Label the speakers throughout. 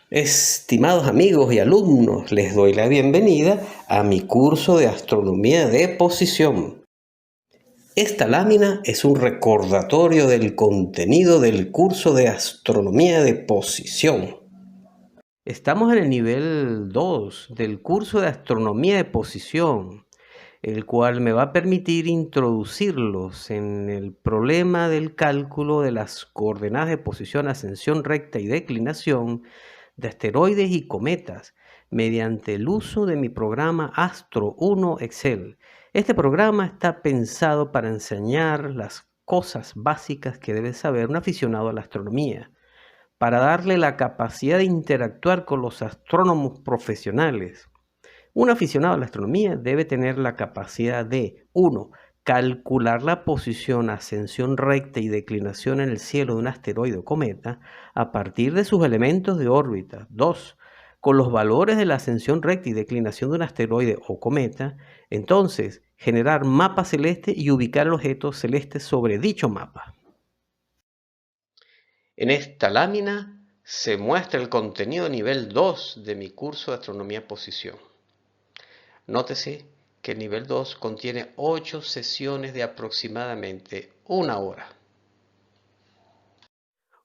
Speaker 1: Estimados amigos y alumnos, les doy la bienvenida a mi curso de astronomía de posición. Esta lámina es un recordatorio del contenido del curso de astronomía de posición. Estamos en el nivel 2 del curso de astronomía de posición, el cual me va a permitir introducirlos en el problema del cálculo de las coordenadas de posición, ascensión recta y declinación de asteroides y cometas mediante el uso de mi programa Astro 1 Excel. Este programa está pensado para enseñar las cosas básicas que debe saber un aficionado a la astronomía, para darle la capacidad de interactuar con los astrónomos profesionales. Un aficionado a la astronomía debe tener la capacidad de 1. Calcular la posición, ascensión recta y declinación en el cielo de un asteroide o cometa a partir de sus elementos de órbita. 2. Con los valores de la ascensión recta y declinación de un asteroide o cometa, entonces generar mapa celeste y ubicar el objeto celeste sobre dicho mapa. En esta lámina se muestra el contenido nivel 2 de mi curso de astronomía posición. Nótese que el nivel 2 contiene 8 sesiones de aproximadamente 1 hora.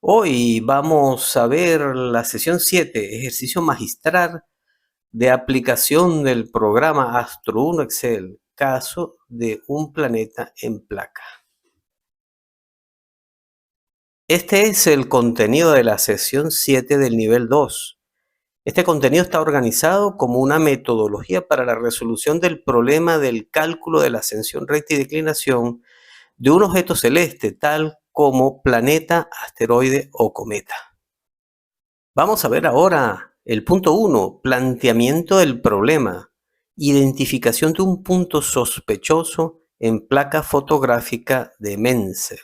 Speaker 1: Hoy vamos a ver la sesión 7, ejercicio magistral de aplicación del programa Astro 1 Excel, caso de un planeta en placa. Este es el contenido de la sesión 7 del nivel 2. Este contenido está organizado como una metodología para la resolución del problema del cálculo de la ascensión recta y declinación de un objeto celeste, tal como planeta, asteroide o cometa. Vamos a ver ahora el punto 1, planteamiento del problema, identificación de un punto sospechoso en placa fotográfica de Menzel.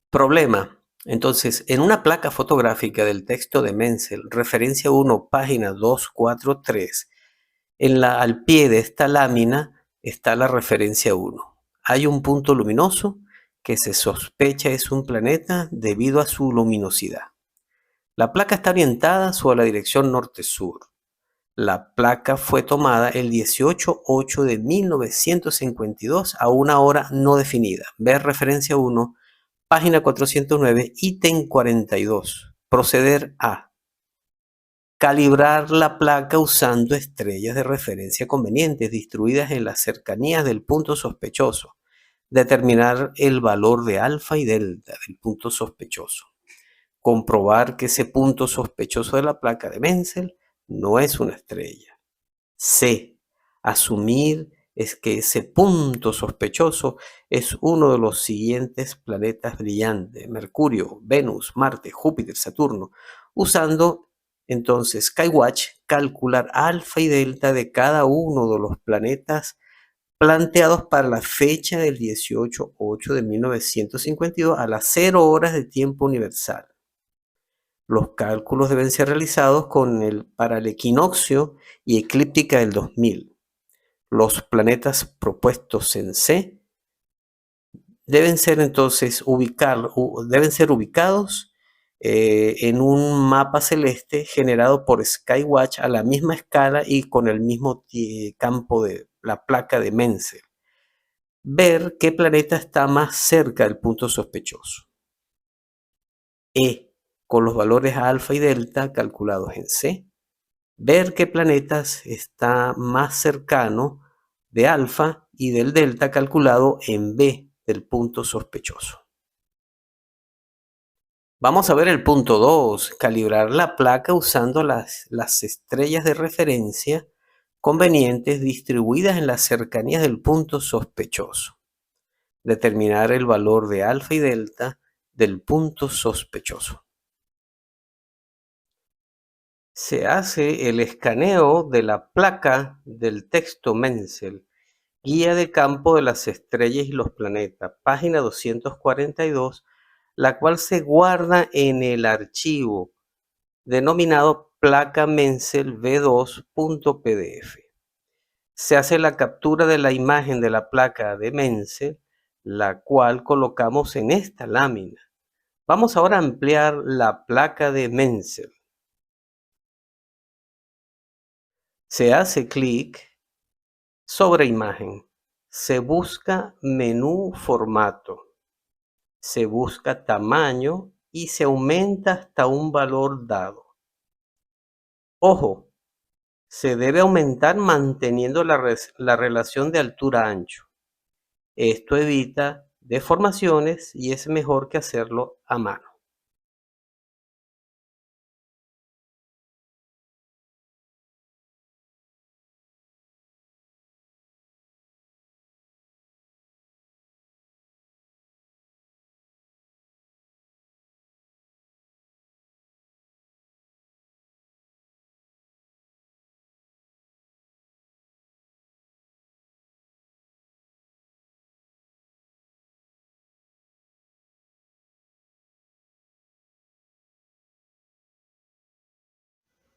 Speaker 1: Problema. Entonces, en una placa fotográfica del texto de Menzel, referencia 1, página 243, al pie de esta lámina está la referencia 1. Hay un punto luminoso que se sospecha es un planeta debido a su luminosidad. La placa está orientada sobre la dirección norte-sur. La placa fue tomada el 18/8 de 1952 a una hora no definida. Ver referencia 1, página 409, ítem 42. Proceder a calibrar la placa usando estrellas de referencia convenientes distribuidas en las cercanías del punto sospechoso. Determinar el valor de alfa y delta del punto sospechoso. Comprobar que ese punto sospechoso de la placa de Menzel no es una estrella. C. Asumir es que ese punto sospechoso es uno de los siguientes planetas brillantes: Mercurio, Venus, Marte, Júpiter, Saturno, usando entonces Skywatch calcular alfa y delta de cada uno de los planetas planteados para la fecha del 18/8 de 1952 a las 0 horas de tiempo universal. Los cálculos deben ser realizados para el equinoccio y eclíptica del 2000. Los planetas propuestos en C deben ser entonces ubicados en un mapa celeste generado por Skywatch a la misma escala y con el mismo campo de la placa de Menzel. Ver qué planeta está más cerca del punto sospechoso. E. Con los valores alfa y delta calculados en C. Ver qué planetas está más cercano de alfa y del delta calculado en B del punto sospechoso. Vamos a ver el punto 2, calibrar la placa usando las estrellas de referencia convenientes distribuidas en las cercanías del punto sospechoso. Determinar el valor de alfa y delta del punto sospechoso. Se hace el escaneo de la placa del texto Menzel, guía de campo de las estrellas y los planetas, página 242, la cual se guarda en el archivo denominado placa Menzel v2.pdf. Se hace la captura de la imagen de la placa de Menzel, la cual colocamos en esta lámina. Vamos ahora a ampliar la placa de Menzel. Se hace clic sobre imagen. Se busca menú formato. Se busca tamaño y se aumenta hasta un valor dado. Ojo, se debe aumentar manteniendo la relación de altura-ancho. Esto evita deformaciones y es mejor que hacerlo a mano.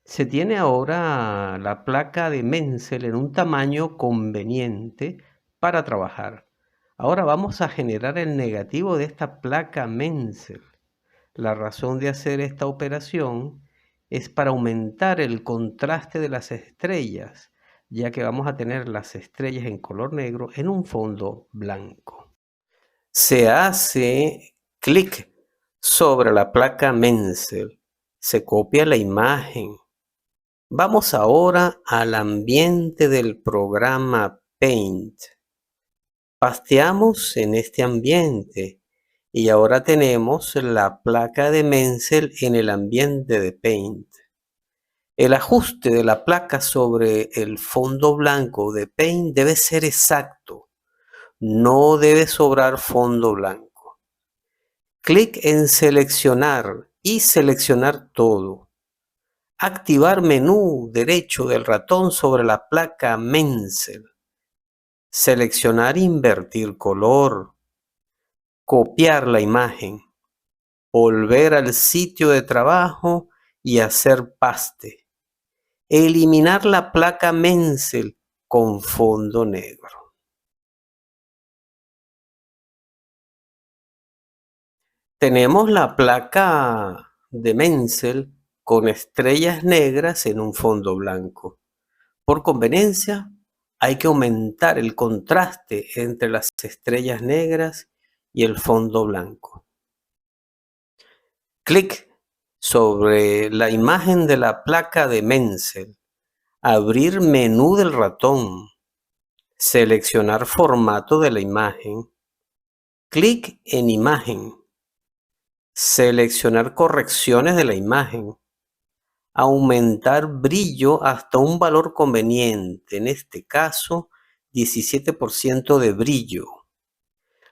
Speaker 1: Se tiene ahora la placa de Menzel en un tamaño conveniente para trabajar. Ahora vamos a generar el negativo de esta placa Menzel. La razón de hacer esta operación es para aumentar el contraste de las estrellas, ya que vamos a tener las estrellas en color negro en un fondo blanco. Se hace clic sobre la placa Menzel, se copia la imagen. Vamos ahora al ambiente del programa Paint. Pasteamos en este ambiente y ahora tenemos la placa de Menzel en el ambiente de Paint. El ajuste de la placa sobre el fondo blanco de Paint debe ser exacto. No debe sobrar fondo blanco. Clic en seleccionar y seleccionar todo. Activar menú derecho del ratón sobre la placa Menzel. Seleccionar invertir color. Copiar la imagen. Volver al sitio de trabajo y hacer paste. Eliminar la placa Menzel con fondo negro. Tenemos la placa de Menzel con estrellas negras en un fondo blanco. Por conveniencia, hay que aumentar el contraste entre las estrellas negras y el fondo blanco. Clic sobre la imagen de la placa de Menzel. Abrir menú del ratón. Seleccionar formato de la imagen. Clic en imagen. Seleccionar correcciones de la imagen. Aumentar brillo hasta un valor conveniente, en este caso 17% de brillo.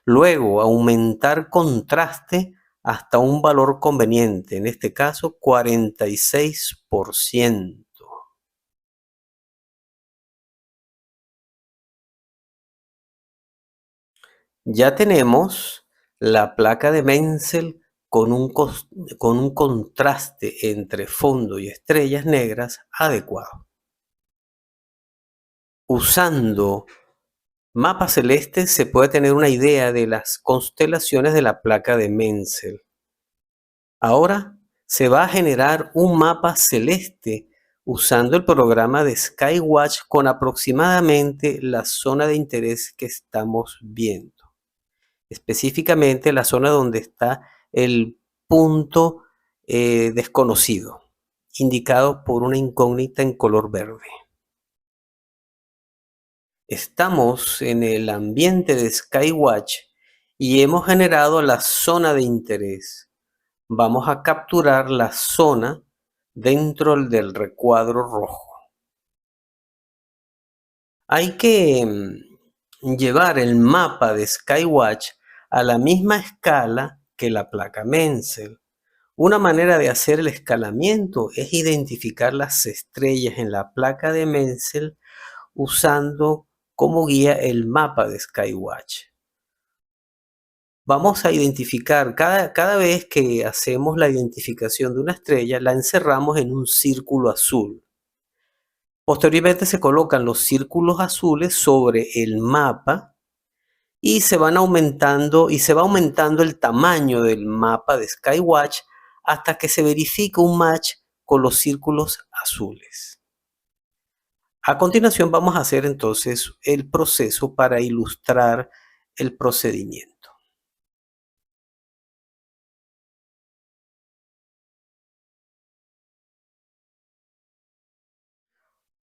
Speaker 1: Luego aumentar contraste hasta un valor conveniente, en este caso 46%. Ya tenemos la placa de Menzel con un contraste entre fondo y estrellas negras adecuado. Usando mapa celeste se puede tener una idea de las constelaciones de la placa de Menzel. Ahora se va a generar un mapa celeste usando el programa de Skywatch con aproximadamente la zona de interés que estamos viendo. Específicamente la zona donde está el punto desconocido, indicado por una incógnita en color verde. Estamos en el ambiente de Skywatch y hemos generado la zona de interés. Vamos a capturar la zona dentro del recuadro rojo. Hay que llevar el mapa de Skywatch a la misma escala que la placa Menzel. Una manera de hacer el escalamiento es identificar las estrellas en la placa de Menzel usando como guía el mapa de Skywatch. Vamos a identificar, cada vez que hacemos la identificación de una estrella, la encerramos en un círculo azul. Posteriormente se colocan los círculos azules sobre el mapa y se van aumentando y se va aumentando el tamaño del mapa de Skywatch hasta que se verifica un match con los círculos azules. A continuación vamos a hacer entonces el proceso para ilustrar el procedimiento.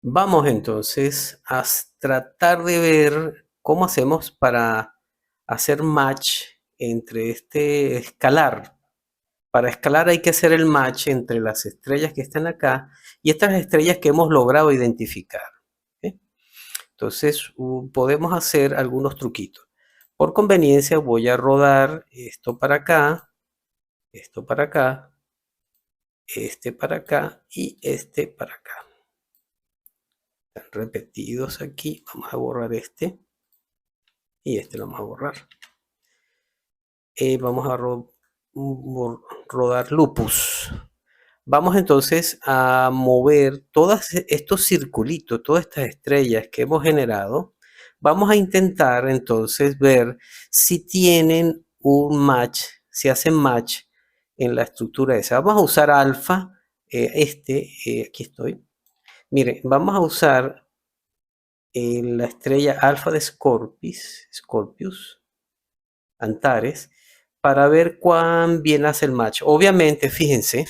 Speaker 1: Vamos entonces a tratar de ver cómo hacemos para hacer match entre escalar. Para escalar hay que hacer el match entre las estrellas que están acá y estas estrellas que hemos logrado identificar. ¿Sí? Entonces podemos hacer algunos truquitos. Por conveniencia voy a rodar esto para acá, esto para acá, este para acá y este para acá. Están repetidos aquí. Vamos a borrar este y este lo vamos a borrar. Vamos a rodar Lupus. Vamos entonces a mover todos estos circulitos, todas estas estrellas que hemos generado. Vamos a intentar entonces ver si tienen un match, si hacen match en la estructura esa. Vamos a usar alfa, aquí estoy. Miren, vamos a usar la estrella alfa de Scorpius, Antares, para ver cuán bien hace el match. Obviamente, fíjense,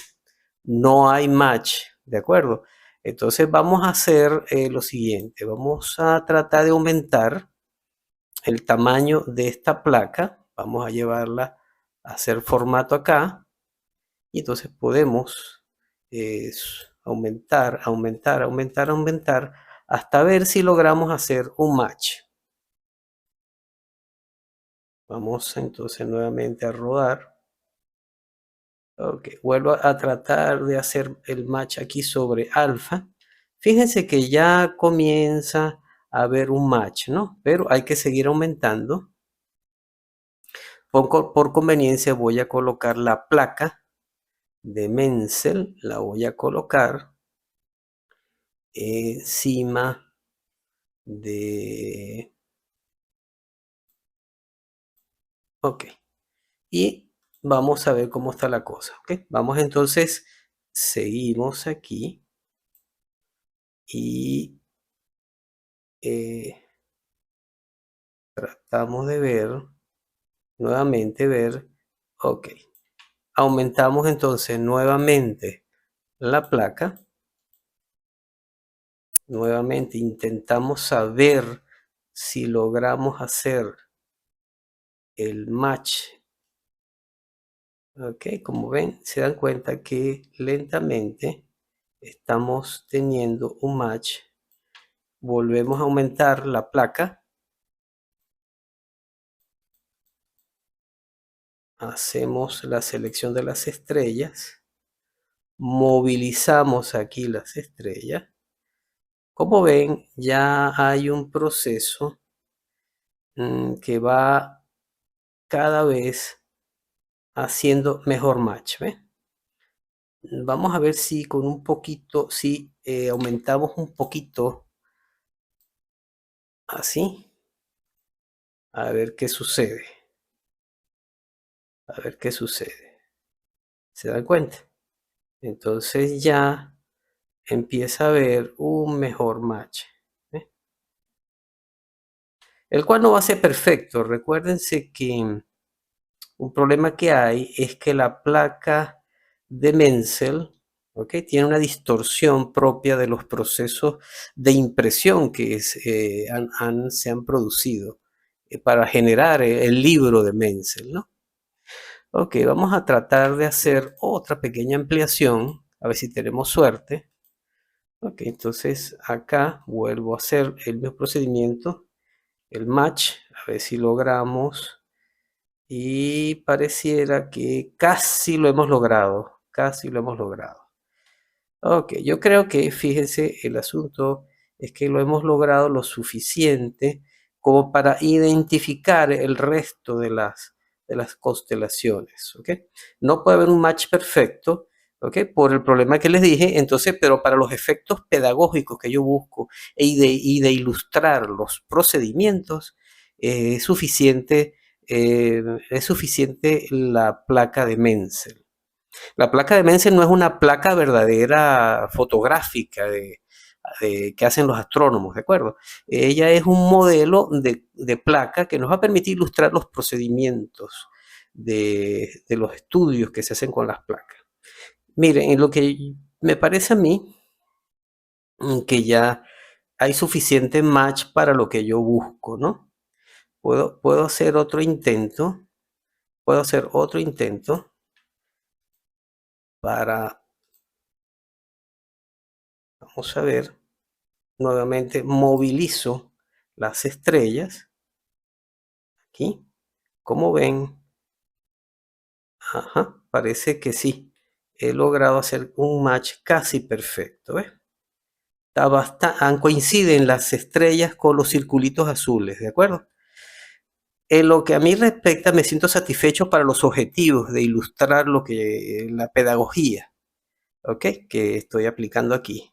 Speaker 1: no hay match, ¿de acuerdo? Entonces vamos a hacer lo siguiente, vamos a tratar de aumentar el tamaño de esta placa, vamos a llevarla a hacer formato acá, y entonces podemos aumentar, hasta ver si logramos hacer un match. Vamos entonces nuevamente a rodar. Ok, vuelvo a tratar de hacer el match aquí sobre alfa. Fíjense que ya comienza a haber un match, ¿no? Pero hay que seguir aumentando. Por conveniencia voy a colocar la placa de Menzel, la voy a colocar encima de... Ok, y vamos a ver cómo está la cosa, ¿ok? Vamos entonces, seguimos aquí y tratamos de ver, nuevamente ver, ok. Aumentamos entonces nuevamente la placa. Nuevamente intentamos saber si logramos hacer el match. Ok, como ven, se dan cuenta que lentamente estamos teniendo un match. Volvemos a aumentar la placa. Hacemos la selección de las estrellas. Movilizamos aquí las estrellas. Como ven, ya hay un proceso que va cada vez haciendo mejor match. ¿Ve? Vamos a ver si con un poquito, si aumentamos un poquito así. A ver qué sucede. A ver qué sucede. ¿Se dan cuenta? Entonces ya empieza a haber un mejor match. ¿Ve? El cual no va a ser perfecto. Recuérdense que un problema que hay es que la placa de Menzel, ¿okay?, tiene una distorsión propia de los procesos de impresión que se han producido para generar el libro de Menzel, ¿no? Ok, vamos a tratar de hacer otra pequeña ampliación, a ver si tenemos suerte. Ok, entonces acá vuelvo a hacer el mismo procedimiento, el match, a ver si logramos. Y pareciera que casi lo hemos logrado, casi lo hemos logrado. Ok, yo creo que, fíjense, el asunto es que lo hemos logrado lo suficiente como para identificar el resto de las constelaciones, ¿ok? No puede haber un match perfecto, ¿ok? Por el problema que les dije, entonces, pero para los efectos pedagógicos que yo busco y de ilustrar los procedimientos, es suficiente, es suficiente la placa de Menzel. La placa de Menzel no es una placa verdadera fotográfica que hacen los astrónomos, ¿de acuerdo? Ella es un modelo de placa que nos va a permitir ilustrar los procedimientos de los estudios que se hacen con las placas. Miren, en lo que me parece a mí que ya hay suficiente match para lo que yo busco, ¿no? Puedo hacer otro intento. Puedo hacer otro intento para, vamos a ver, nuevamente movilizo las estrellas. Aquí, como ven, ajá, parece que sí. He logrado hacer un match casi perfecto, ¿ves? Coinciden las estrellas con los circulitos azules, ¿de acuerdo? En lo que a mí respecta, me siento satisfecho para los objetivos de ilustrar lo que la pedagogía, ¿ok? Que estoy aplicando aquí.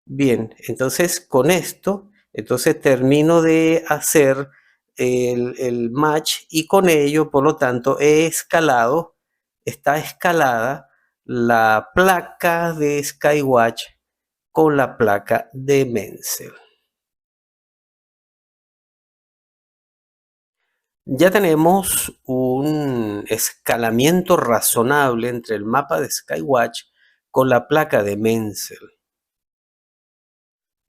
Speaker 1: Bien, entonces con esto, entonces termino de hacer el match y con ello, por lo tanto, está escalada la placa de Skywatch con la placa de Menzel. Ya tenemos un escalamiento razonable entre el mapa de Skywatch con la placa de Menzel.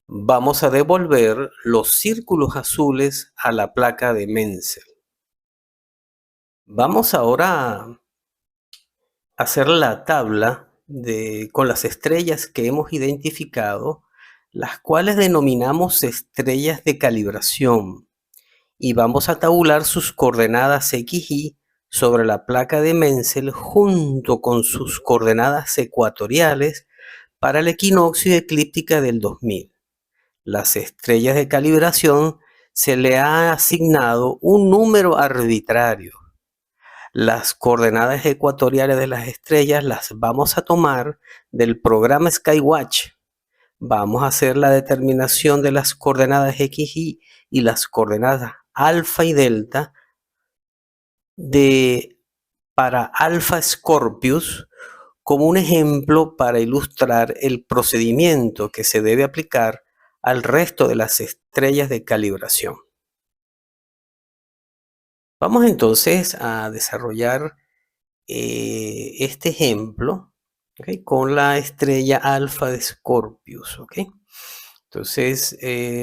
Speaker 1: Vamos a devolver los círculos azules a la placa de Menzel. Vamos ahora a hacer la tabla con las estrellas que hemos identificado, las cuales denominamos estrellas de calibración. Y vamos a tabular sus coordenadas X, Y sobre la placa de Menzel junto con sus coordenadas ecuatoriales para el equinoccio y eclíptica del 2000. Las estrellas de calibración se le ha asignado un número arbitrario. Las coordenadas ecuatoriales de las estrellas las vamos a tomar del programa Skywatch. Vamos a hacer la determinación de las coordenadas X, y las coordenadas alfa y delta para Alpha Scorpius como un ejemplo para ilustrar el procedimiento que se debe aplicar al resto de las estrellas de calibración. Vamos entonces a desarrollar este ejemplo, ¿okay?, con la estrella alfa de Scorpius. ¿Okay? Entonces,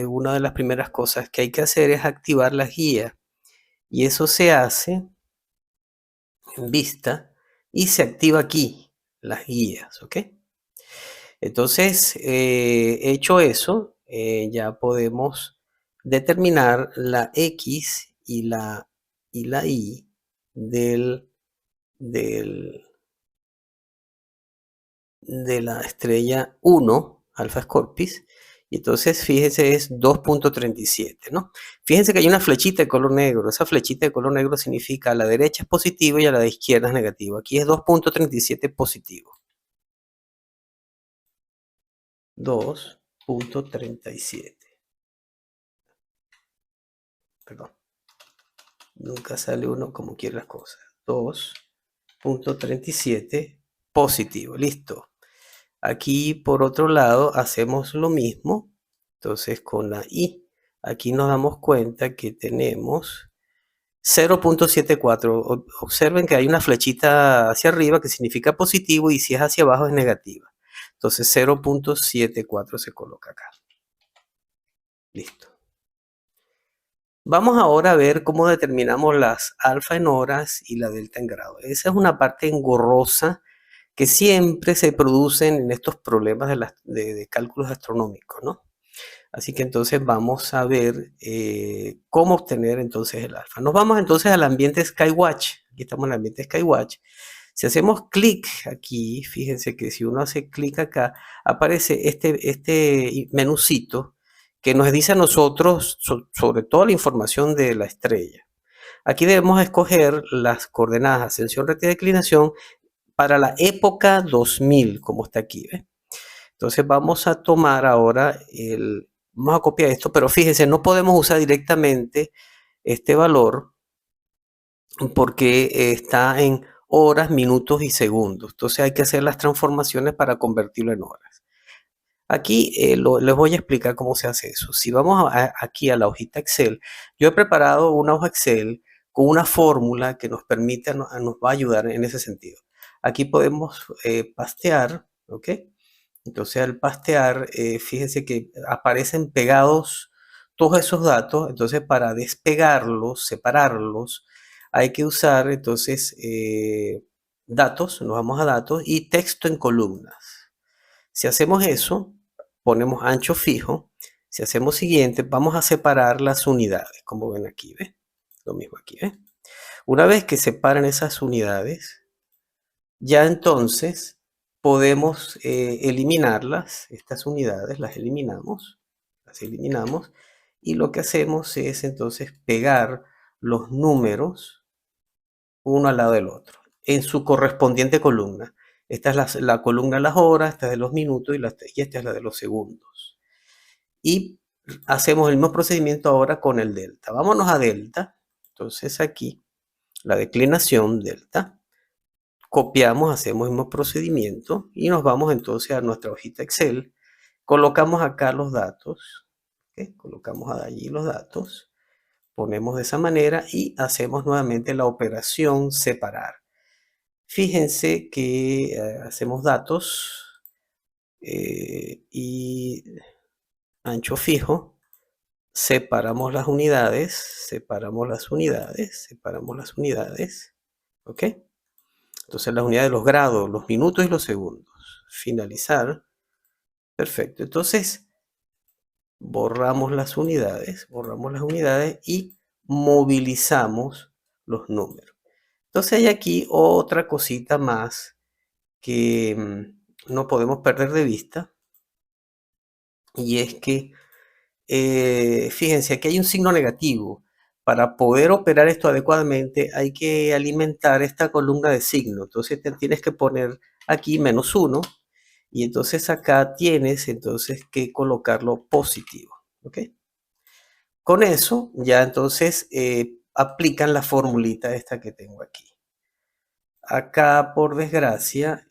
Speaker 1: una de las primeras cosas que hay que hacer es activar las guías. Y eso se hace en vista y se activa aquí las guías. ¿Ok? Entonces, hecho eso, ya podemos determinar la X y la Y de la estrella 1, Alpha Scorpis, y entonces fíjense es 2.37, ¿no? Fíjense que hay una flechita de color negro. Esa flechita de color negro significa a la derecha es positivo y a la de izquierda es negativo. Aquí es 2.37 positivo. 2.37. Perdón. Nunca sale uno como quiere las cosas. 2.37 positivo. Listo. Aquí por otro lado hacemos lo mismo. Entonces con la Y, aquí nos damos cuenta que tenemos 0.74. Observen que hay una flechita hacia arriba que significa positivo y si es hacia abajo es negativa. Entonces 0.74 se coloca acá. Listo. Vamos ahora a ver cómo determinamos las alfa en horas y la delta en grado. Esa es una parte engorrosa que siempre se producen en estos problemas de cálculos astronómicos, ¿no? Así que entonces vamos a ver cómo obtener entonces el alfa. Nos vamos entonces al ambiente Skywatch. Aquí estamos en el ambiente Skywatch. Si hacemos clic aquí, fíjense que si uno hace clic acá, aparece este menucito que nos dice a nosotros sobre toda la información de la estrella. Aquí debemos escoger las coordenadas ascensión, recta y declinación para la época 2000, como está aquí. ¿Ves? Entonces vamos a tomar ahora vamos a copiar esto, pero fíjense, no podemos usar directamente este valor porque está en horas, minutos y segundos. Entonces hay que hacer las transformaciones para convertirlo en horas. Aquí les voy a explicar cómo se hace eso. Si vamos aquí a la hojita Excel, yo he preparado una hoja Excel con una fórmula que nos permite, nos va a ayudar en ese sentido. Aquí podemos pastear, ¿ok? Entonces al pastear, fíjense que aparecen pegados todos esos datos. Entonces para despegarlos, separarlos, hay que usar entonces datos, nos vamos a datos y texto en columnas. Si hacemos eso, ponemos ancho fijo. Si hacemos siguiente, vamos a separar las unidades, como ven aquí, ¿ves? Lo mismo aquí, ¿ves? Una vez que separan esas unidades, ya entonces podemos eliminarlas, estas unidades las eliminamos, y lo que hacemos es entonces pegar los números uno al lado del otro, en su correspondiente columna. Esta es la columna de las horas, esta es de los minutos y esta es la de los segundos. Y hacemos el mismo procedimiento ahora con el delta. Vámonos a delta. Entonces aquí, la declinación delta. Copiamos, hacemos el mismo procedimiento y nos vamos entonces a nuestra hojita Excel. Colocamos acá los datos. ¿Okay? Colocamos allí los datos. Ponemos de esa manera y hacemos nuevamente la operación separar. Fíjense que hacemos datos y ancho fijo. Separamos las unidades, ¿ok? Entonces las unidades de los grados, los minutos y los segundos. Finalizar. Perfecto. Entonces borramos las unidades y movilizamos los números. Entonces hay aquí otra cosita más que no podemos perder de vista, y es que fíjense, aquí hay un signo negativo. Para poder operar esto adecuadamente hay que alimentar esta columna de signo. Entonces tienes que poner aquí -1 y entonces acá tienes entonces que colocarlo positivo. ¿Ok? Con eso ya entonces aplican la formulita esta que tengo aquí. Acá, por desgracia,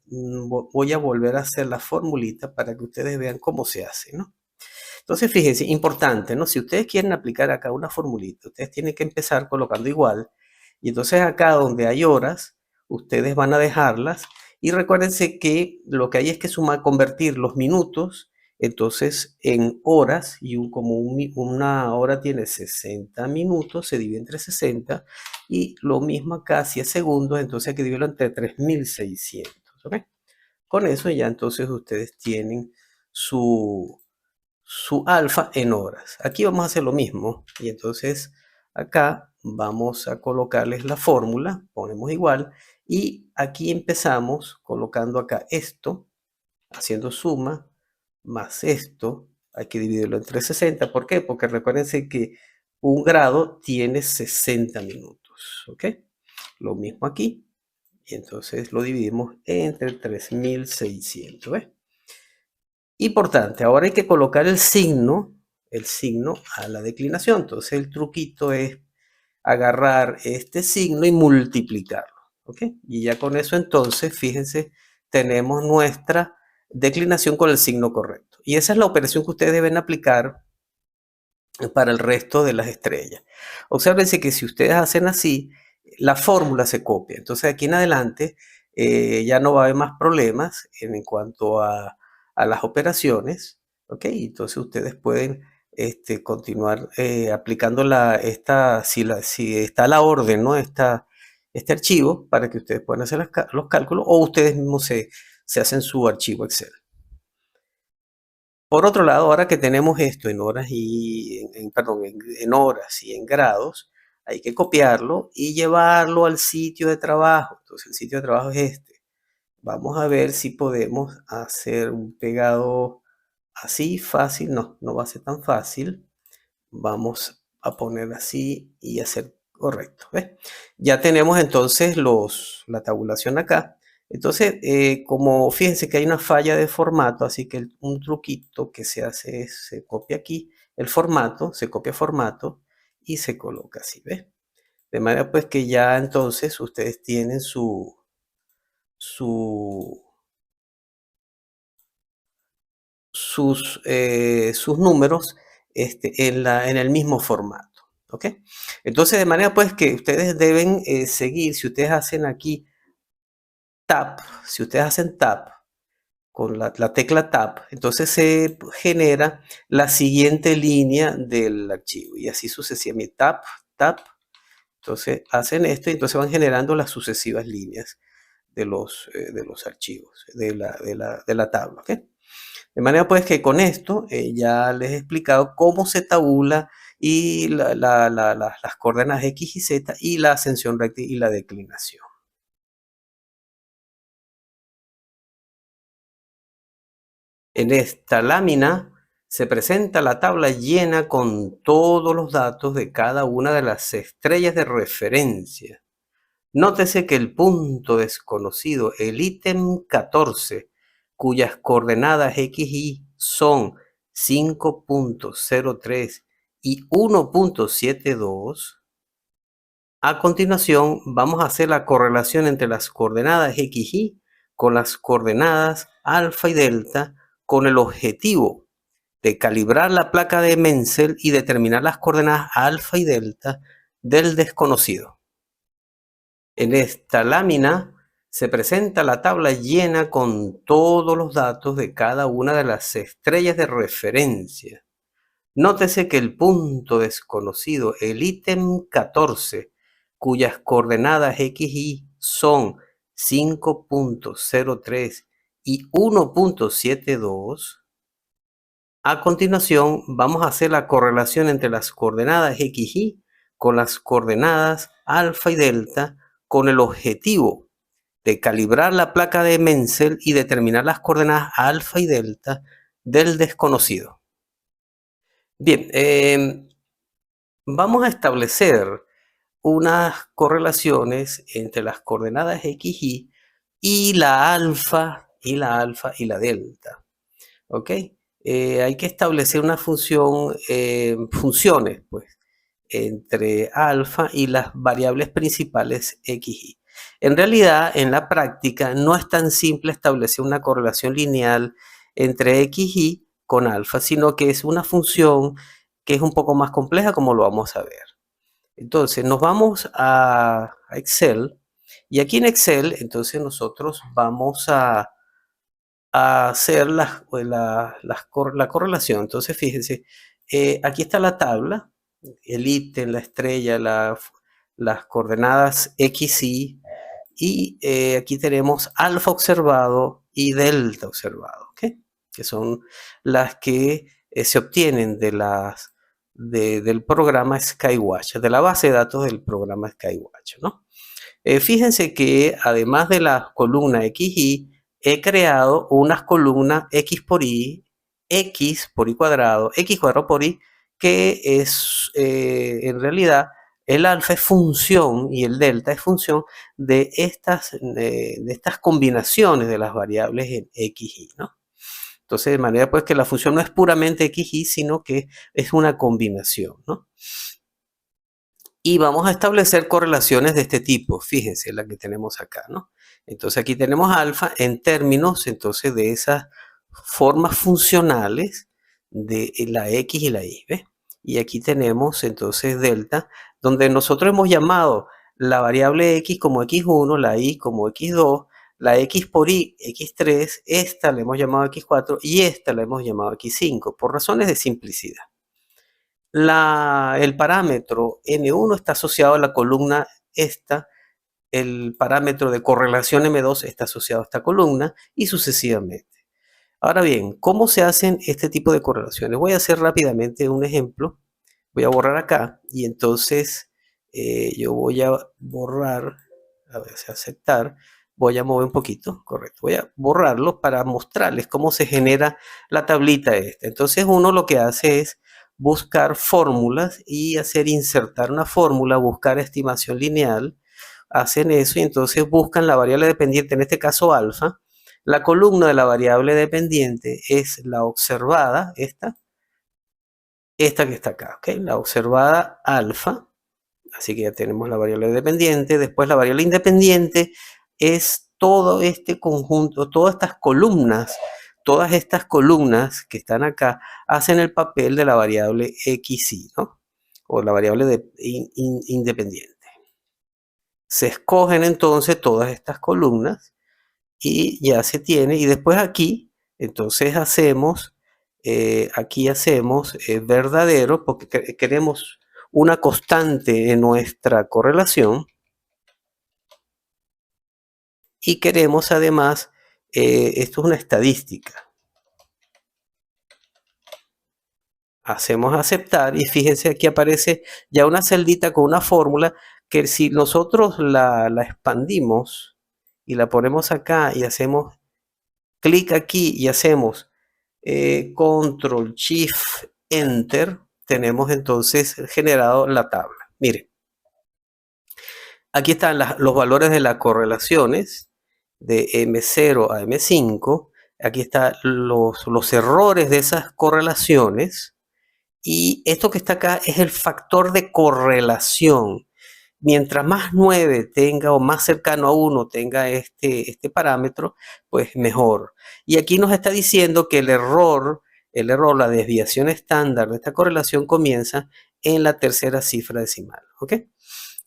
Speaker 1: voy a volver a hacer la formulita para que ustedes vean cómo se hace, ¿no? Entonces, fíjense, importante, ¿no? Si ustedes quieren aplicar acá una formulita, ustedes tienen que empezar colocando igual. Y entonces acá donde hay horas, ustedes van a dejarlas. Y recuérdense que lo que hay es que convertir los minutos, entonces, en horas. Y como una hora tiene 60 minutos, se divide entre 60. Y lo mismo acá, si es segundos, entonces hay que dividirlo entre 3600. ¿Ok? Con eso ya entonces ustedes tienen su alfa en horas. Aquí vamos a hacer lo mismo y entonces acá vamos a colocarles la fórmula, ponemos igual y aquí empezamos colocando acá esto, haciendo suma, más esto, hay que dividirlo entre 60. ¿Por qué? Porque recuérdense que un grado tiene 60 minutos, ¿ok? Lo mismo aquí y entonces lo dividimos entre 3600, ¿ves? Importante, ahora hay que colocar el signo a la declinación. Entonces el truquito es agarrar este signo y multiplicarlo. ¿Ok? Y ya con eso entonces, fíjense, tenemos nuestra declinación con el signo correcto. Y esa es la operación que ustedes deben aplicar para el resto de las estrellas. Obsérvense que si ustedes hacen así, la fórmula se copia. Entonces aquí en adelante ya no va a haber más problemas en cuanto a las operaciones. ¿Ok? Entonces ustedes pueden continuar aplicando si está la orden, ¿no? Este archivo para que ustedes puedan hacer los cálculos o ustedes mismos se hacen su archivo Excel. Por otro lado, ahora que tenemos esto en horas en horas y en grados, hay que copiarlo y llevarlo al sitio de trabajo. Entonces, el sitio de trabajo es este. Vamos a ver si podemos hacer un pegado así fácil. No, no va a ser tan fácil. Vamos a poner así y hacer correcto. ¿Ves? Ya tenemos entonces la tabulación acá. Entonces, como fíjense que hay una falla de formato, así que un truquito que se hace es, se copia aquí el formato, se copia formato, y se coloca así, ¿ves? De manera pues que ya entonces ustedes tienen sus números en el mismo formato, ¿ok? Entonces, de manera pues que ustedes deben seguir, si ustedes hacen aquí Tab, si ustedes hacen Tab con la tecla Tab, entonces se genera la siguiente línea del archivo y así sucesivamente, Tab, Tab. Entonces hacen esto y entonces van generando las sucesivas líneas de los archivos, de la tabla, ¿ok? De manera pues que con esto ya les he explicado cómo se tabula y las coordenadas X y Z y la ascensión recta y la declinación. En esta lámina se presenta la tabla llena con todos los datos de cada una de las estrellas de referencia. Nótese que el punto desconocido, el ítem 14, cuyas coordenadas X y son 5.03 y 1.72, a continuación vamos a hacer la correlación entre las coordenadas X y con las coordenadas alfa y delta con el objetivo de calibrar la placa de Menzel y determinar las coordenadas alfa y delta del desconocido. En esta lámina se presenta la tabla llena con todos los datos de cada una de las estrellas de referencia. Nótese que el punto desconocido, el ítem 14, cuyas coordenadas X y son 5.03 y 1.72, a continuación vamos a hacer la correlación entre las coordenadas X y con las coordenadas alfa y delta con el objetivo de calibrar la placa de Menzel y determinar las coordenadas alfa y delta del desconocido. Bien, vamos a establecer unas correlaciones entre las coordenadas X y la alfa y la delta. ¿Ok? Hay que establecer una funciones, pues, entre alfa y las variables principales X y. En realidad, en la práctica, no es tan simple establecer una correlación lineal entre X y con alfa, sino que es una función que es un poco más compleja, como lo vamos a ver. Entonces, nos vamos a Excel, y aquí en Excel, entonces nosotros vamos a hacer la correlación. Entonces, fíjense, aquí está la tabla, el ítem, la estrella, las coordenadas X, y aquí tenemos alfa observado y delta observado, ¿ok? Que son las que se obtienen del programa Skywatch, de la base de datos del programa Skywatch, ¿no? Fíjense que además de la columna XY, he creado unas columnas X por Y cuadrado, X cuadrado por Y, que es en realidad el alfa es función y el delta es función de estas combinaciones de las variables en XY, ¿no? Entonces, de manera pues que la función no es puramente XY, sino que es una combinación, ¿no? Y vamos a establecer correlaciones de este tipo. Fíjense la que tenemos acá, ¿no? Entonces aquí tenemos alfa en términos, entonces, de esas formas funcionales de la X y la Y, ¿ves? Y aquí tenemos, entonces, delta, donde nosotros hemos llamado la variable X como X1, la Y como X2, la X por Y, X3, esta la hemos llamado X4 y esta la hemos llamado X5, por razones de simplicidad. El parámetro M1 está asociado a la columna esta, el parámetro de correlación M2 está asociado a esta columna y sucesivamente. Ahora bien, ¿cómo se hacen este tipo de correlaciones? Voy a hacer rápidamente un ejemplo. Voy a borrar acá y entonces yo voy a borrar, a ver si aceptar, voy a mover un poquito, correcto. Voy a borrarlo para mostrarles cómo se genera la tablita esta. Entonces uno lo que hace es buscar fórmulas y insertar una fórmula, buscar estimación lineal, hacen eso y entonces buscan la variable dependiente, en este caso alfa. La columna de la variable dependiente es la observada, esta, esta que está acá, ¿ok? La observada alfa. Así que ya tenemos la variable dependiente. Después la variable independiente es todo este conjunto, todas estas columnas que están acá hacen el papel de la variable xy, ¿no? O la variable independiente. Se escogen entonces todas estas columnas y ya se tiene. Y después aquí, entonces aquí hacemos verdadero porque queremos una constante en nuestra correlación y queremos además, esto es una estadística. Hacemos aceptar y fíjense aquí aparece ya una celdita con una fórmula que si nosotros la expandimos y la ponemos acá y hacemos clic aquí y hacemos Control Shift Enter, tenemos entonces generado la tabla. Miren, aquí están los valores de las correlaciones de M0 a M5. Aquí están los errores de esas correlaciones. Y esto que está acá es el factor de correlación. Mientras más 9 tenga o más cercano a 1 tenga este parámetro, pues mejor. Y aquí nos está diciendo que el error, la desviación estándar de esta correlación comienza en la tercera cifra decimal. ¿Ok?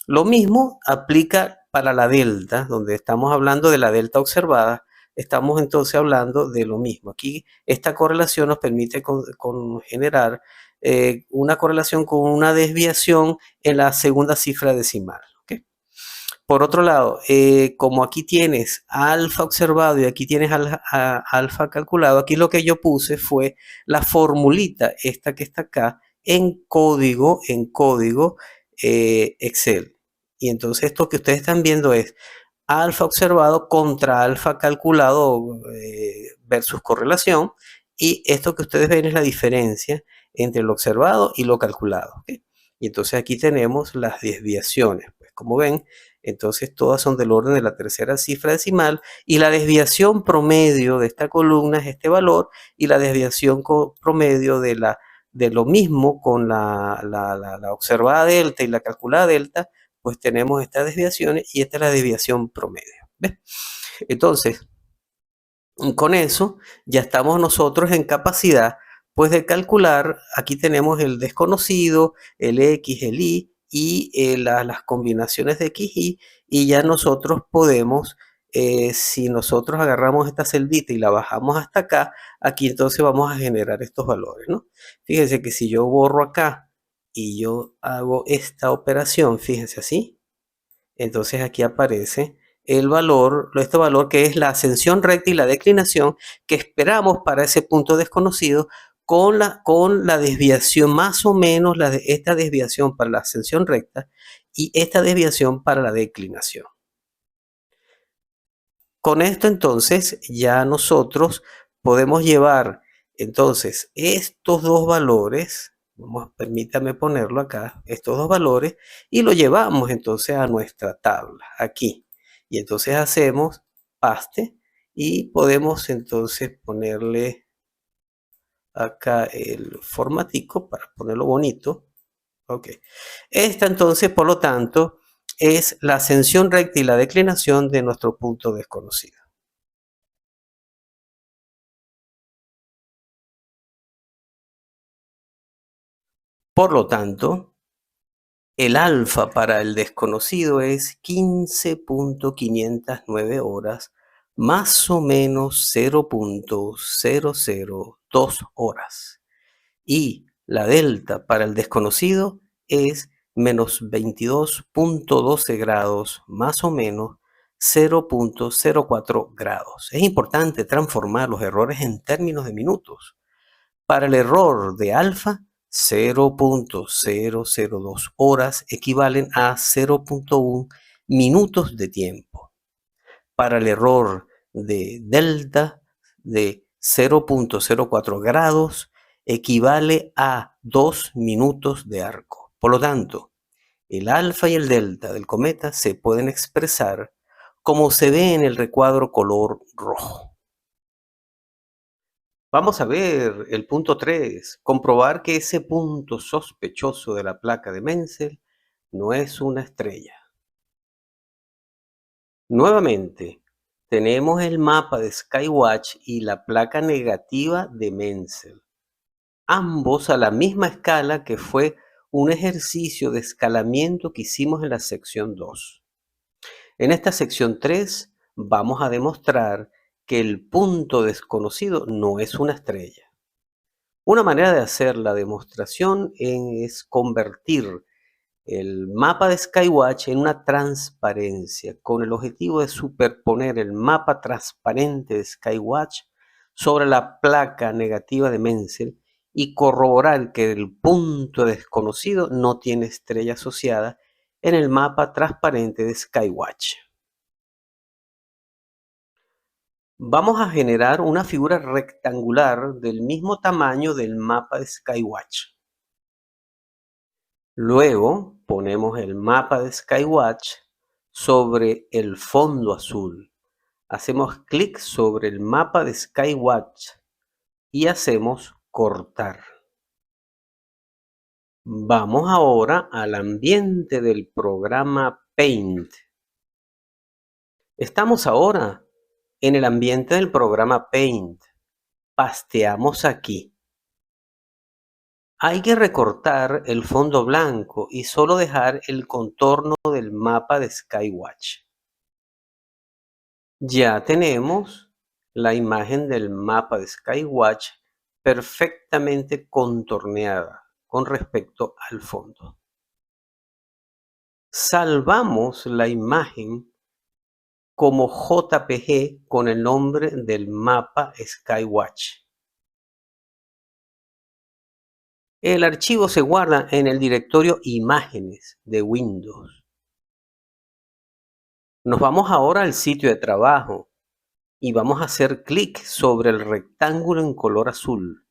Speaker 1: Lo mismo aplica para la delta, donde estamos hablando de la delta observada. Estamos entonces hablando de lo mismo. Aquí esta correlación nos permite generar una correlación con una desviación en la segunda cifra decimal. ¿Okay? Por otro lado, como aquí tienes alfa observado y aquí tienes alfa calculado, aquí lo que yo puse fue la formulita, esta que está acá, en código Excel. Y entonces esto que ustedes están viendo es alfa observado contra alfa calculado versus correlación. Y esto que ustedes ven es la diferencia entre lo observado y lo calculado. ¿Okay? Y entonces aquí tenemos las desviaciones. Pues como ven, entonces todas son del orden de la tercera cifra decimal y la desviación promedio de esta columna es este valor y la desviación promedio de lo mismo con la observada delta y la calculada delta, pues tenemos estas desviaciones y esta es la desviación promedio. ¿Ves? Entonces, con eso ya estamos nosotros en capacidad pues de calcular, aquí tenemos el desconocido, el X, el Y y las combinaciones de X, y ya nosotros podemos, si nosotros agarramos esta celdita y la bajamos hasta acá, aquí entonces vamos a generar estos valores, ¿no? Fíjense que si yo borro acá y yo hago esta operación, fíjense así, entonces aquí aparece este valor que es la ascensión recta y la declinación que esperamos para ese punto desconocido con la desviación más o menos, esta desviación para la ascensión recta y esta desviación para la declinación. Con esto entonces ya nosotros podemos llevar entonces estos dos valores, permítame ponerlo acá, estos dos valores, y lo llevamos entonces a nuestra tabla aquí. Y entonces hacemos paste y podemos entonces ponerle acá el formatico para ponerlo bonito. Ok. Esta entonces, por lo tanto, es la ascensión recta y la declinación de nuestro punto desconocido. Por lo tanto, el alfa para el desconocido es 15.509 horas, más o menos 0.002 horas. Y la delta para el desconocido es menos 22.12 grados, más o menos 0.04 grados. Es importante transformar los errores en términos de minutos. Para el error de alfa, 0.002 horas equivalen a 0.1 minutos de tiempo. Para el error de delta de 0.04 grados equivale a 2 minutos de arco. Por lo tanto, el alfa y el delta del cometa se pueden expresar como se ve en el recuadro color rojo. Vamos a ver el punto 3. Comprobar que ese punto sospechoso de la placa de Menzel no es una estrella. Nuevamente, tenemos el mapa de Skywatch y la placa negativa de Menzel, ambos a la misma escala, que fue un ejercicio de escalamiento que hicimos en la sección 2. En esta sección 3 vamos a demostrar que el punto desconocido no es una estrella. Una manera de hacer la demostración es convertir el mapa de Skywatch en una transparencia, con el objetivo de superponer el mapa transparente de Skywatch sobre la placa negativa de Menzel y corroborar que el punto desconocido no tiene estrella asociada en el mapa transparente de Skywatch. Vamos a generar una figura rectangular del mismo tamaño del mapa de Skywatch. Luego ponemos el mapa de Skywatch sobre el fondo azul. Hacemos clic sobre el mapa de Skywatch y hacemos cortar. Vamos ahora al ambiente del programa Paint. Estamos ahora en el ambiente del programa Paint. Pasteamos aquí. Hay que recortar el fondo blanco y solo dejar el contorno del mapa de Skywatch. Ya tenemos la imagen del mapa de Skywatch perfectamente contorneada con respecto al fondo. Salvamos la imagen como JPG con el nombre del mapa Skywatch. El archivo se guarda en el directorio Imágenes de Windows. Nos vamos ahora al sitio de trabajo y vamos a hacer clic sobre el rectángulo en color azul.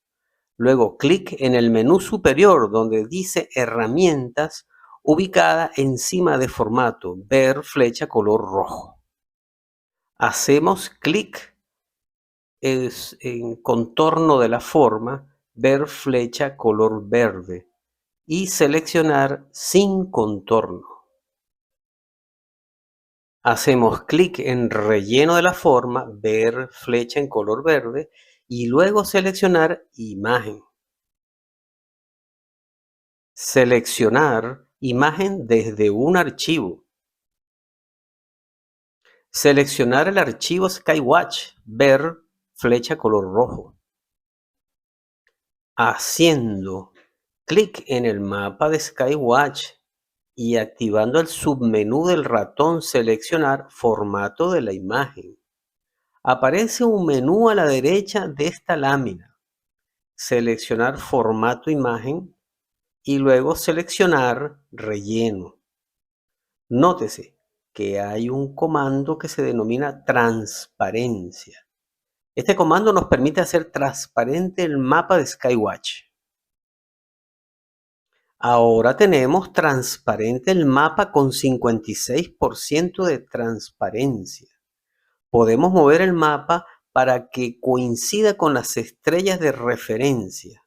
Speaker 1: Luego clic en el menú superior donde dice Herramientas, ubicada encima de Formato, ver flecha color rojo. Hacemos clic en Contorno de la forma, ver flecha color verde y seleccionar Sin contorno. Hacemos clic en Relleno de la forma, ver flecha en color verde y luego seleccionar Imagen. Seleccionar imagen desde un archivo. Seleccionar el archivo Skywatch, ver flecha color rojo. Haciendo clic en el mapa de Skywatch y activando el submenú del ratón, seleccionar formato de la imagen. Aparece un menú a la derecha de esta lámina. Seleccionar formato imagen y luego seleccionar relleno. Nótese que hay un comando que se denomina transparencia. Este comando nos permite hacer transparente el mapa de Skywatch. Ahora tenemos transparente el mapa con 56% de transparencia. Podemos mover el mapa para que coincida con las estrellas de referencia.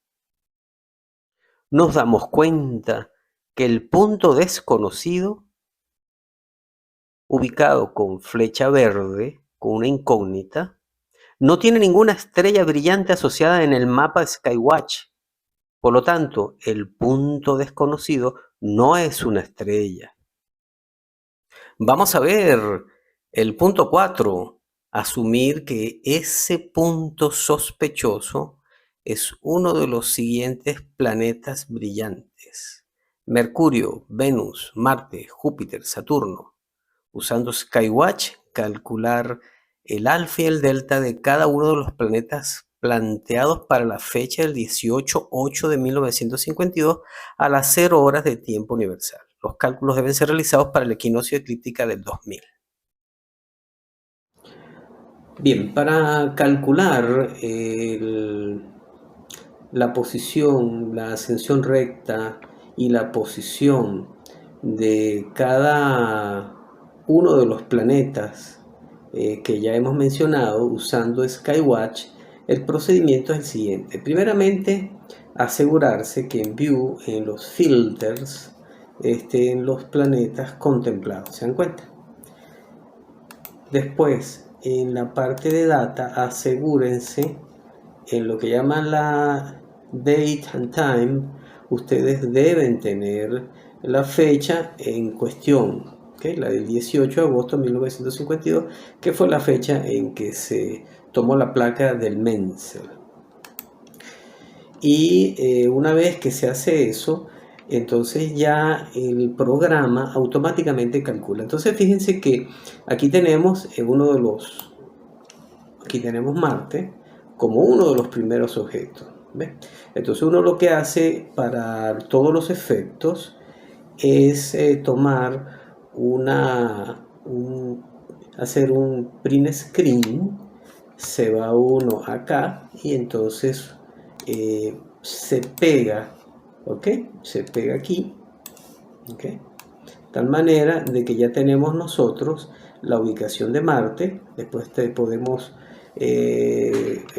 Speaker 1: Nos damos cuenta que el punto desconocido, ubicado con flecha verde, con una incógnita, no tiene ninguna estrella brillante asociada en el mapa de Skywatch. Por lo tanto, el punto desconocido no es una estrella. Vamos a ver el punto 4. Asumir que ese punto sospechoso es uno de los siguientes planetas brillantes: Mercurio, Venus, Marte, Júpiter, Saturno. Usando Skywatch, calcular el alfa y el delta de cada uno de los planetas planteados para la fecha del 18/8 de 1952 a las 0 horas de tiempo universal. Los cálculos deben ser realizados para el equinoccio eclíptica del 2000. Bien, para calcular la posición, la ascensión recta y la posición de cada uno de los planetas que ya hemos mencionado usando Skywatch, el procedimiento es el siguiente. Primeramente, asegurarse que en View, en los filters, estén los planetas contemplados. ¿Se dan cuenta? Después, en la parte de data, asegúrense en lo que llaman la date and time, ustedes deben tener la fecha en cuestión, ¿okay? La del 18 de agosto de 1952, que fue la fecha en que se tomó la placa del Menzel. Y una vez que se hace eso, entonces ya el programa automáticamente calcula. Entonces fíjense que aquí tenemos aquí tenemos Marte como uno de los primeros objetos. ¿Ves? Entonces uno lo que hace para todos los efectos es tomar hacer un print screen. Se va uno acá y entonces se pega, ¿ok? Se pega aquí, ¿ok? Tal manera de que ya tenemos nosotros la ubicación de Marte. Después podemos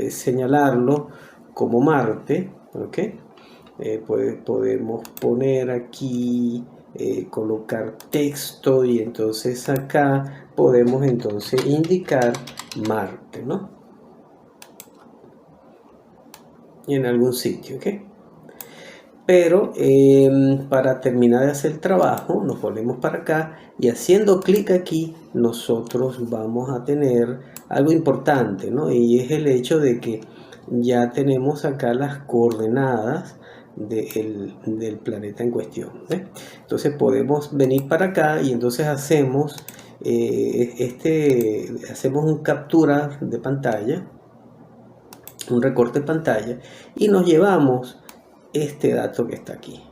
Speaker 1: señalarlo como Marte, ¿ok? Podemos poner aquí, colocar texto y entonces acá podemos entonces indicar Marte, ¿no? En algún sitio, ¿ok? Pero para terminar de hacer el trabajo nos volvemos para acá y haciendo clic aquí nosotros vamos a tener algo importante, ¿no? Y es el hecho de que ya tenemos acá las coordenadas del planeta en cuestión, ¿eh? Entonces podemos venir para acá y entonces hacemos un captura de pantalla, un recorte de pantalla, y nos llevamos este dato que está aquí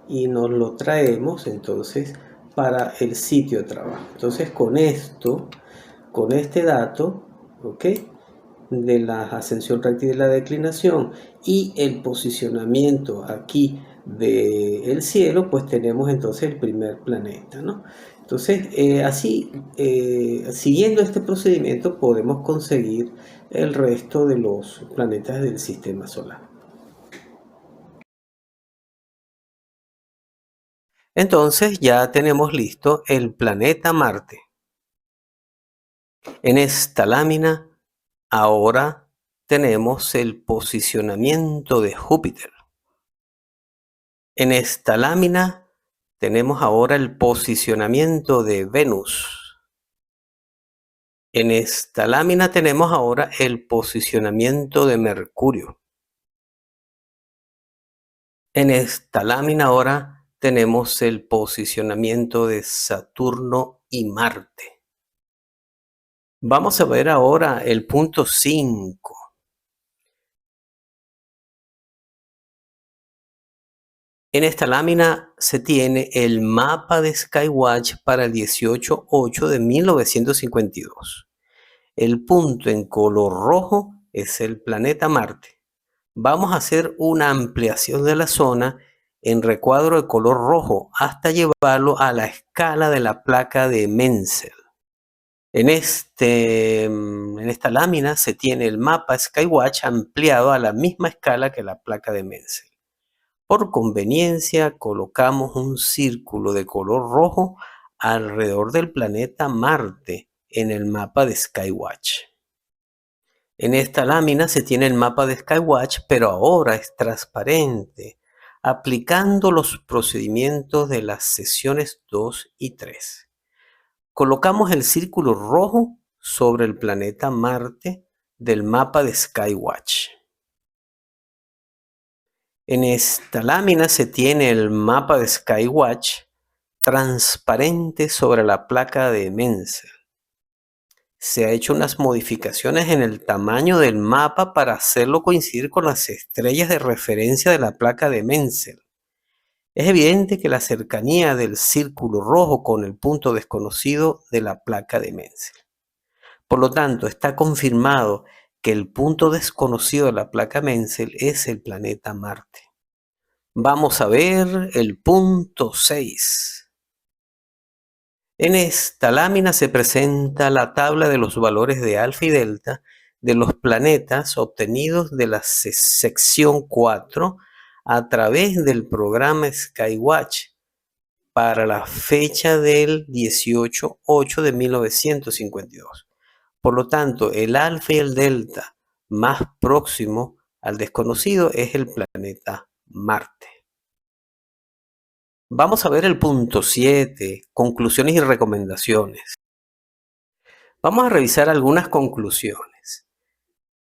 Speaker 1: y nos lo traemos entonces para el sitio de trabajo. Entonces con este dato, ¿ok?, de la ascensión recta y de la declinación y el posicionamiento aquí del cielo, pues tenemos entonces el primer planeta, ¿no? Entonces así, siguiendo este procedimiento podemos conseguir el resto de los planetas del sistema solar. Entonces ya tenemos listo el planeta Marte. En esta lámina ahora tenemos el posicionamiento de Júpiter. En esta lámina tenemos ahora el posicionamiento de Venus. En esta lámina tenemos ahora el posicionamiento de Mercurio. En esta lámina ahora tenemos el posicionamiento de Saturno y Marte. Vamos a ver ahora el punto 5. En esta lámina se tiene el mapa de Skywatch para el 18/8 de 1952. El punto en color rojo es el planeta Marte. Vamos a hacer una ampliación de la zona en recuadro de color rojo hasta llevarlo a la escala de la placa de Menzel. En esta lámina se tiene el mapa Skywatch ampliado a la misma escala que la placa de Menzel. Por conveniencia colocamos un círculo de color rojo alrededor del planeta Marte en el mapa de Skywatch. En esta lámina se tiene el mapa de Skywatch, pero ahora es transparente, aplicando los procedimientos de las sesiones 2 y 3. Colocamos el círculo rojo sobre el planeta Marte del mapa de Skywatch. En esta lámina se tiene el mapa de Skywatch transparente sobre la placa de Menzel. Se ha hecho unas modificaciones en el tamaño del mapa para hacerlo coincidir con las estrellas de referencia de la placa de Menzel. Es evidente que la cercanía del círculo rojo con el punto desconocido de la placa de Menzel. Por lo tanto, está confirmado que el punto desconocido de la placa Menzel es el planeta Marte. Vamos a ver el punto 6. En esta lámina se presenta la tabla de los valores de alfa y delta de los planetas obtenidos de la sección 4 a través del programa Skywatch para la fecha del 18/8 de 1952. Por lo tanto, el alfa y el delta más próximo al desconocido es el planeta Marte. Vamos a ver el punto 7, conclusiones y recomendaciones. Vamos a revisar algunas conclusiones.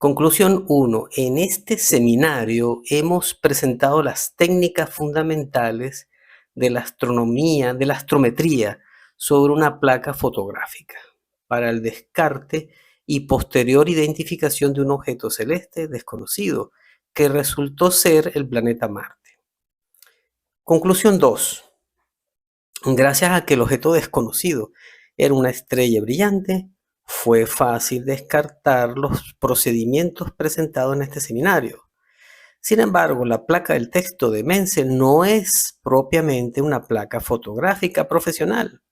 Speaker 1: Conclusión 1. En este seminario hemos presentado las técnicas fundamentales de la astronomía, de la astrometría sobre una placa fotográfica para el descarte y posterior identificación de un objeto celeste desconocido que resultó ser el planeta Marte. Conclusión 2. Gracias a que el objeto desconocido era una estrella brillante, fue fácil descartar los procedimientos presentados en este seminario. Sin embargo, la placa del texto de Menzel no es propiamente una placa fotográfica profesional,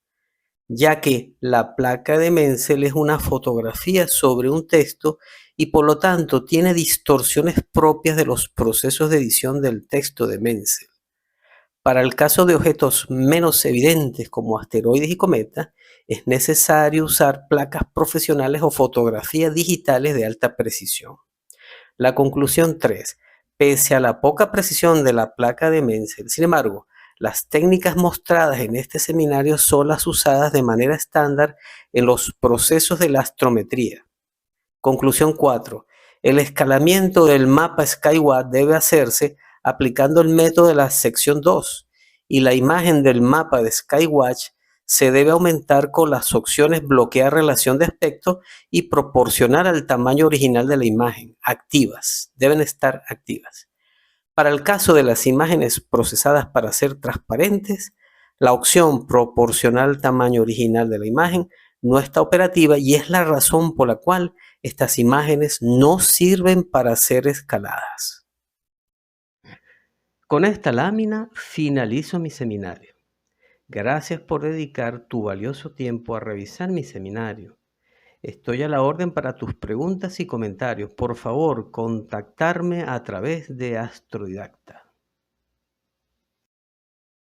Speaker 1: ya que la placa de Menzel es una fotografía sobre un texto y por lo tanto tiene distorsiones propias de los procesos de edición del texto de Menzel. Para el caso de objetos menos evidentes como asteroides y cometas, es necesario usar placas profesionales o fotografías digitales de alta precisión. La conclusión 3. Pese a la poca precisión de la placa de Menzel, sin embargo, las técnicas mostradas en este seminario son las usadas de manera estándar en los procesos de la astrometría. Conclusión 4. El escalamiento del mapa Skywatch debe hacerse aplicando el método de la sección 2 y la imagen del mapa de Skywatch se debe aumentar con las opciones bloquear relación de aspecto y proporcionar al tamaño original de la imagen, activas, deben estar activas. Para el caso de las imágenes procesadas para ser transparentes, la opción proporcionar al tamaño original de la imagen no está operativa y es la razón por la cual estas imágenes no sirven para ser escaladas. Con esta lámina finalizo mi seminario. Gracias por dedicar tu valioso tiempo a revisar mi seminario. Estoy a la orden para tus preguntas y comentarios. Por favor, contactarme a través de Astrodidacta.